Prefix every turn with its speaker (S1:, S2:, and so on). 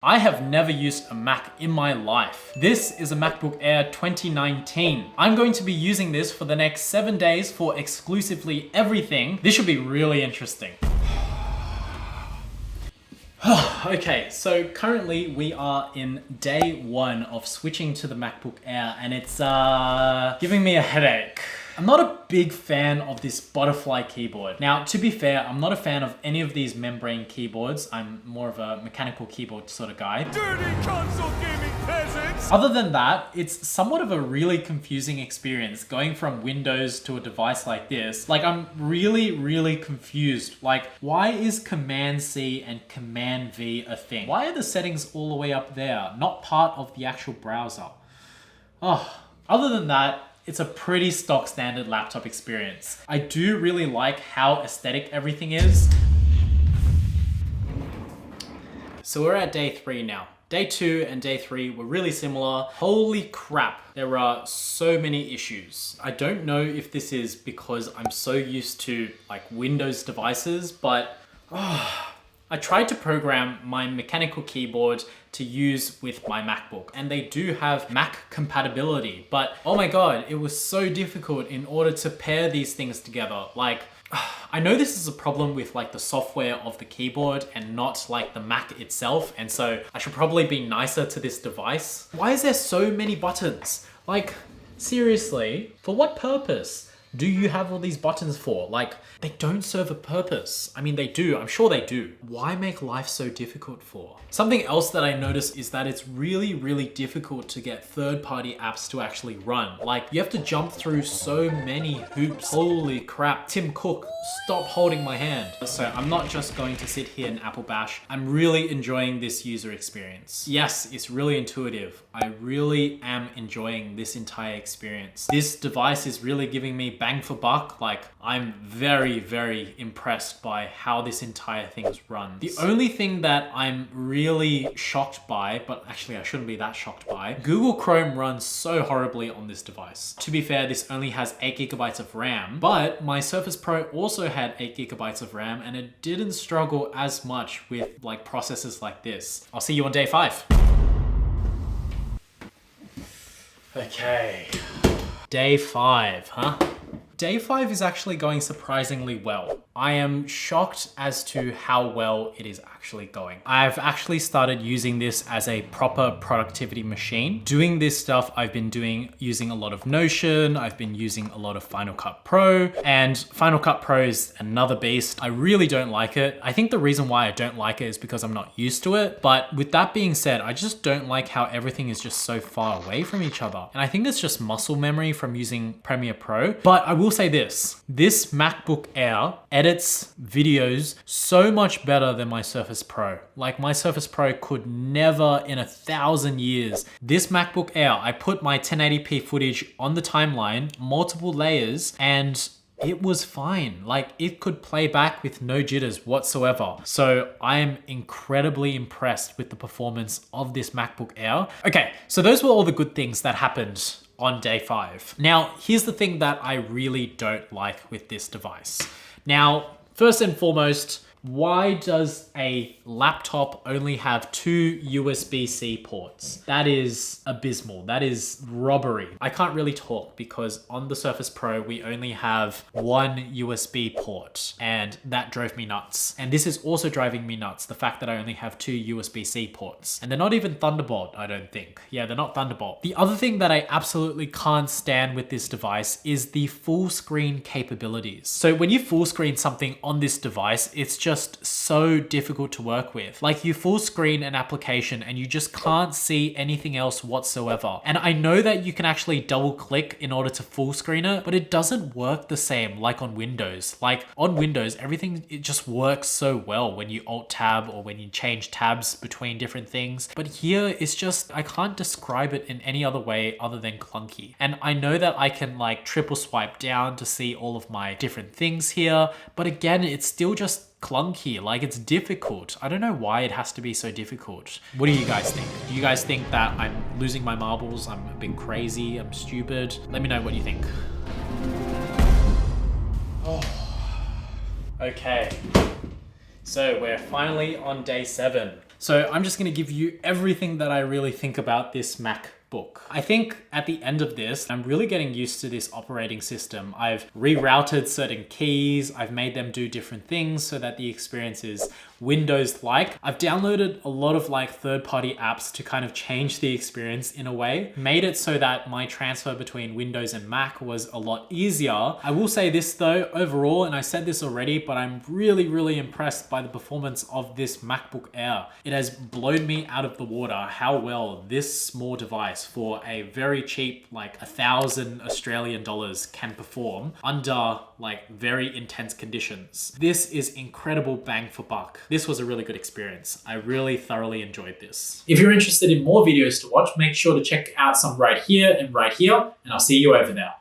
S1: I have never used a Mac in my life. This is a MacBook Air 2019. I'm going to be using this for the next 7 days for exclusively everything. This should be really interesting. Okay, so currently we are in day 1 of switching to the MacBook Air and it's giving me a headache. I'm not a big fan of this butterfly keyboard. Now, to be fair, I'm not a fan of any of these membrane keyboards. I'm more of a mechanical keyboard sort of guy.
S2: Dirty console gaming peasants!
S1: Other than that, it's somewhat of a really confusing experience going from Windows to a device like this. Like, I'm really confused. Like, why is Command-C and Command-V a thing? Why are the settings all the way up there, not part of the actual browser? Oh, other than that, it's a pretty stock standard laptop experience. I do really like how aesthetic everything is. So we're at day 3 now. Day 2 and day 3 were really similar. Holy crap, there are so many issues. I don't know if this is because I'm so used to like Windows devices, but I tried to program my mechanical keyboard to use with my MacBook, and they do have Mac compatibility, but oh my god, it was so difficult in order to pair these things together. Like, I know this is a problem with like the software of the keyboard and not like the Mac itself, and so I should probably be nicer to this device. Why is there so many buttons? Like, seriously, for what purpose do you have all these buttons for? Like, they don't serve a purpose. I mean, they do, I'm sure they do. Why make life so difficult for? Something else that I noticed is that it's really difficult to get third-party apps to actually run. Like, you have to jump through so many hoops. Holy crap. Tim Cook, stop holding my hand. So I'm not just going to sit here and Apple bash. I'm really enjoying this user experience. Yes, it's really intuitive. I really am enjoying this entire experience. This device is really giving me bang for buck. Like, I'm very impressed by how this entire thing runs. The only thing that I'm really shocked by, but actually I shouldn't be that shocked by, Google Chrome runs so horribly on this device. To be fair, this only has 8 GB of RAM, but my Surface Pro also had 8 GB of RAM and it didn't struggle as much with like processors like this. I'll see you on day 5. Okay. Day 5, huh? Day 5 is actually going surprisingly well. I am shocked as to how well it is actually going. I've actually started using this as a proper productivity machine. Doing this stuff I've been doing using a lot of Notion, I've been using a lot of Final Cut Pro, and Final Cut Pro is another beast. I really don't like it. I think the reason why I don't like it is because I'm not used to it. But with that being said, I just don't like how everything is just so far away from each other. And I think it's just muscle memory from using Premiere Pro. But I will say this MacBook Air edits videos so much better than my Surface Pro. Like, my Surface Pro could never in 1,000 years. This MacBook Air, I put my 1080p footage on the timeline, multiple layers, and it was fine. Like, it could play back with no jitters whatsoever. So I am incredibly impressed with the performance of this MacBook Air. Okay, so those were all the good things that happened on day 5. Now, here's the thing that I really don't like with this device. Now, first and foremost, why does a laptop only have 2 USB-C ports? That is abysmal. That is robbery. I can't really talk because on the Surface Pro, we only have 1 USB port, and that drove me nuts. And this is also driving me nuts, the fact that I only have 2 USB-C ports. And they're not even Thunderbolt, I don't think. Yeah, they're not Thunderbolt. The other thing that I absolutely can't stand with this device is the full screen capabilities. So when you full screen something on this device, it's just so difficult to work with. Like, you full screen an application and you just can't see anything else whatsoever. And I know that you can actually double click in order to full screen it, but it doesn't work the same like on Windows. Like, on Windows, everything, it just works so well when you alt tab or when you change tabs between different things. But here it's just, I can't describe it in any other way other than clunky. And I know that I can like triple swipe down to see all of my different things here, but again, it's still just clunky. Like, it's difficult. I don't know why it has to be so difficult. What do you guys think? Do you guys think that I'm losing my marbles? I'm a bit crazy? I'm stupid? Let me know what you think. Oh. Okay. So we're finally on day 7. So I'm just gonna give you everything that I really think about this MacBook. I think at the end of this, I'm really getting used to this operating system. I've rerouted certain keys, I've made them do different things so that the experience is Windows-like. I've downloaded a lot of like third-party apps to kind of change the experience in a way, made it so that my transfer between Windows and Mac was a lot easier. I will say this though, overall, and I said this already, but I'm really impressed by the performance of this MacBook Air. It has blown me out of the water how well this small device for a very cheap, like 1,000 Australian dollars, can perform under like very intense conditions. This is incredible bang for buck. This was a really good experience. I really thoroughly enjoyed this. If you're interested in more videos to watch, make sure to check out some right here, and I'll see you over there.